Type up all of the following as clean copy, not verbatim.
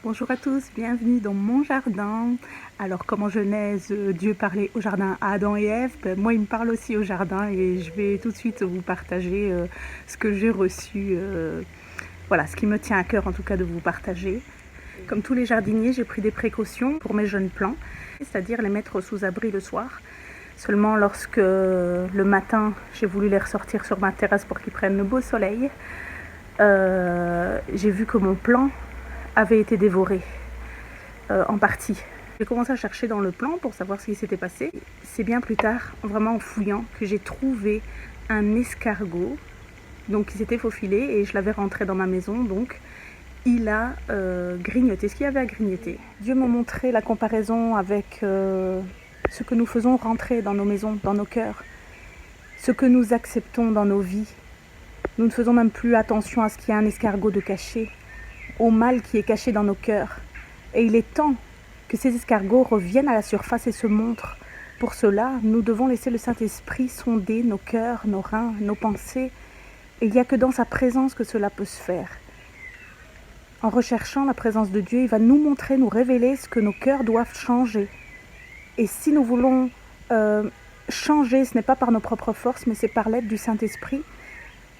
Bonjour à tous, bienvenue dans mon jardin. Alors comme en Genèse, Dieu parlait au jardin à Adam et Ève, moi il me parle aussi au jardin et je vais tout de suite vous partager ce que j'ai reçu, voilà, ce qui me tient à cœur en tout cas de vous partager. Comme tous les jardiniers, j'ai pris des précautions pour mes jeunes plants, c'est-à-dire les mettre sous abri le soir. Seulement lorsque le matin, j'ai voulu les ressortir sur ma terrasse pour qu'ils prennent le beau soleil, j'ai vu que mon plant avait été dévoré en partie. J'ai commencé à chercher dans le plant pour savoir ce qui s'était passé. C'est bien plus tard, vraiment en fouillant, que j'ai trouvé un escargot donc, qui s'était faufilé et je l'avais rentré dans ma maison. Donc il a grignoté ce qu'il y avait à grignoter. Dieu m'a montré la comparaison avec ce que nous faisons rentrer dans nos maisons, dans nos cœurs, ce que nous acceptons dans nos vies. Nous ne faisons même plus attention à ce qu'il y a un escargot de caché, au mal qui est caché dans nos cœurs. Et il est temps que ces escargots reviennent à la surface et se montrent. Pour cela, nous devons laisser le Saint-Esprit sonder nos cœurs, nos reins, nos pensées. Et il n'y a que dans sa présence que cela peut se faire. En recherchant la présence de Dieu, il va nous montrer, nous révéler ce que nos cœurs doivent changer. Et si nous voulons changer, ce n'est pas par nos propres forces, mais c'est par l'aide du Saint-Esprit.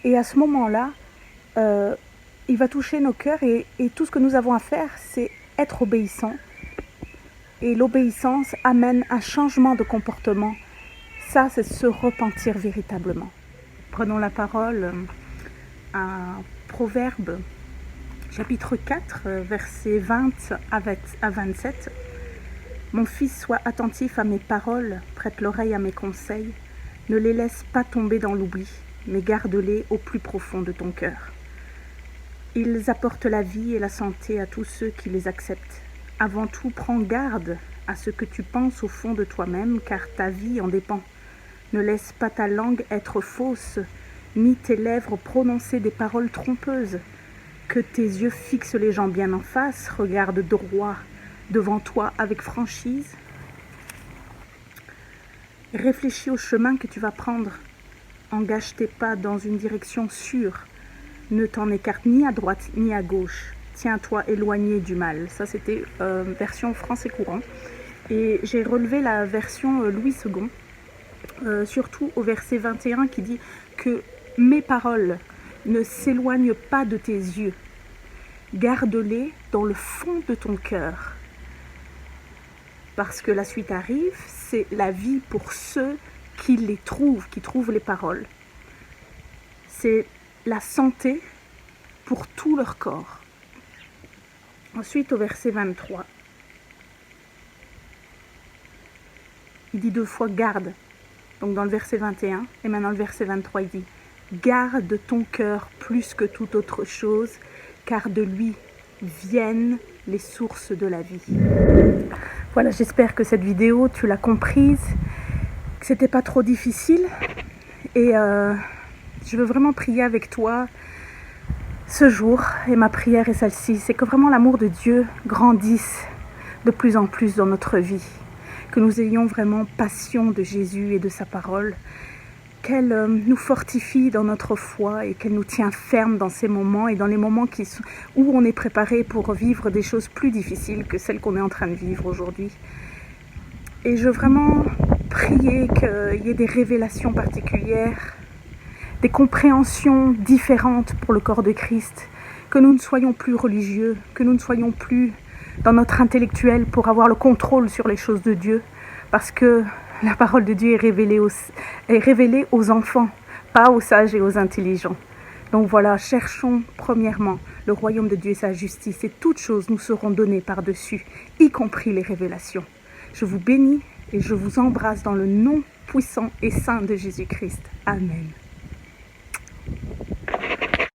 Et à ce moment-là, il va toucher nos cœurs et tout ce que nous avons à faire, c'est être obéissant. Et l'obéissance amène un changement de comportement. Ça, c'est se repentir véritablement. Prenons la parole à Proverbes, chapitre 4, versets 20 à 27. « Mon fils, sois attentif à mes paroles, prête l'oreille à mes conseils. Ne les laisse pas tomber dans l'oubli, mais garde-les au plus profond de ton cœur. Ils apportent la vie et la santé à tous ceux qui les acceptent. Avant tout, prends garde à ce que tu penses au fond de toi-même, car ta vie en dépend. Ne laisse pas ta langue être fausse, ni tes lèvres prononcer des paroles trompeuses. Que tes yeux fixent les gens bien en face, regarde droit devant toi avec franchise. Réfléchis au chemin que tu vas prendre. Engage tes pas dans une direction sûre. Ne t'en écarte ni à droite ni à gauche. Tiens-toi éloigné du mal. Ça, c'était version français courant. Et j'ai relevé la version Louis II, surtout au verset 21 qui dit que mes paroles ne s'éloignent pas de tes yeux. Garde-les dans le fond de ton cœur. Parce que la suite arrive, c'est la vie pour ceux qui les trouvent, qui trouvent les paroles. C'est la santé pour tout leur corps. Ensuite, au verset 23, il dit 2 fois « garde ». Donc dans le verset 21, et maintenant le verset 23, il dit « garde ton cœur plus que toute autre chose, car de lui viennent les sources de la vie. » Voilà, j'espère que cette vidéo, tu l'as comprise, que c'était pas trop difficile. Et je veux vraiment prier avec toi ce jour. Et ma prière est celle-ci, c'est que vraiment l'amour de Dieu grandisse de plus en plus dans notre vie. Que nous ayons vraiment passion de Jésus et de sa parole. Qu'elle nous fortifie dans notre foi et qu'elle nous tient ferme dans ces moments et dans les moments où on est préparé pour vivre des choses plus difficiles que celles qu'on est en train de vivre aujourd'hui. Et je veux vraiment prier qu'il y ait des révélations particulières, des compréhensions différentes pour le corps de Christ, que nous ne soyons plus religieux, que nous ne soyons plus dans notre intellectuel pour avoir le contrôle sur les choses de Dieu, parce que la parole de Dieu est révélée aux enfants, pas aux sages et aux intelligents. Donc voilà, cherchons premièrement le royaume de Dieu et sa justice, et toutes choses nous seront données par-dessus, y compris les révélations. Je vous bénis et je vous embrasse dans le nom puissant et saint de Jésus-Christ. Amen.